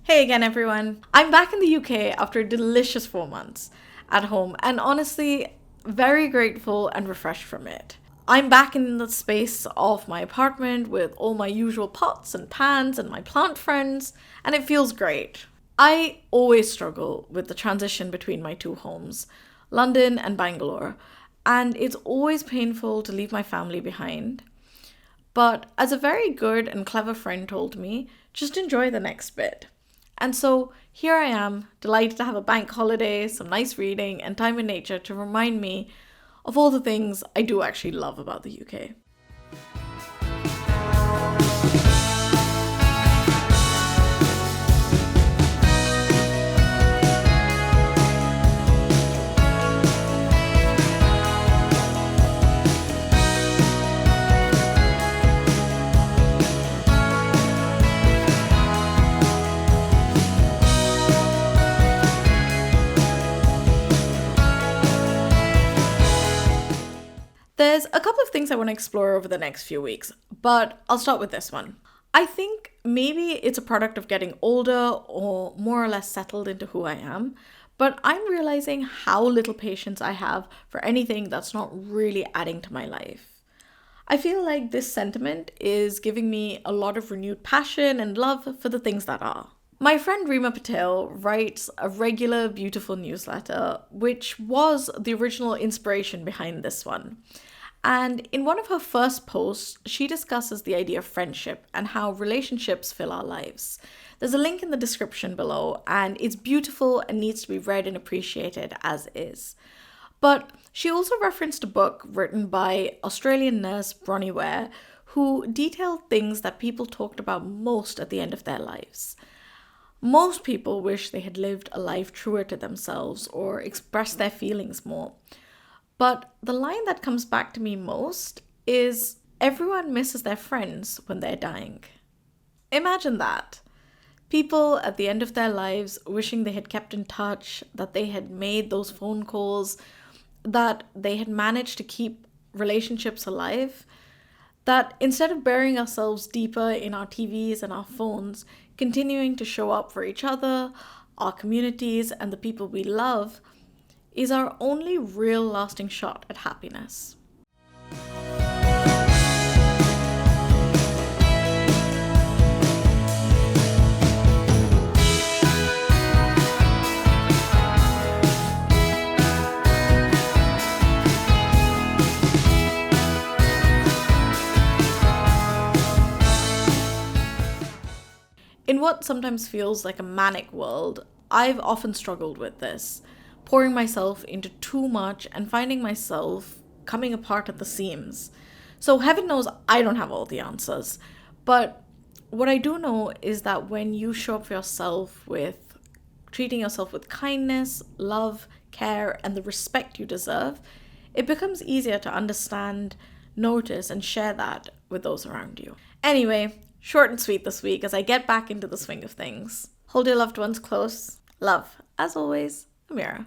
Hey again, everyone. I'm back in the UK after a delicious 4 months at home, and honestly, very grateful and refreshed from it. I'm back in the space of my apartment with all my usual pots and pans and my plant friends, and it feels great. I always struggle with the transition between my two homes, London and Bangalore, and it's always painful to leave my family behind. But as a very good and clever friend told me, just enjoy the next bit. And so here I am, delighted to have a bank holiday, some nice reading, and time in nature to remind me of all the things I do actually love about the UK. There's a couple of things I want to explore over the next few weeks, but I'll start with this one. I think maybe it's a product of getting older or more or less settled into who I am, but I'm realizing how little patience I have for anything that's not really adding to my life. I feel like this sentiment is giving me a lot of renewed passion and love for the things that are. My friend Rima Patel writes a regular, beautiful newsletter, which was the original inspiration behind this one. And in one of her first posts, she discusses the idea of friendship and how relationships fill our lives. There's a link in the description below, and it's beautiful and needs to be read and appreciated as is. But she also referenced a book written by Australian nurse Bronnie Ware, who detailed things that people talked about most at the end of their lives. Most people wish they had lived a life truer to themselves or expressed their feelings more. But the line that comes back to me most is everyone misses their friends when they're dying. Imagine that. People at the end of their lives wishing they had kept in touch, that they had made those phone calls, that they had managed to keep relationships alive, that instead of burying ourselves deeper in our TVs and our phones, continuing to show up for each other, our communities, and the people we love, is our only real lasting shot at happiness. In what sometimes feels like a manic world, I've often struggled with this, pouring myself into too much and finding myself coming apart at the seams. So heaven knows I don't have all the answers, but what I do know is that when you show up for yourself with treating yourself with kindness, love, care, and the respect you deserve, it becomes easier to understand, notice, and share that with those around you. Anyway, short and sweet this week as I get back into the swing of things. Hold your loved ones close. Love, as always, Amira.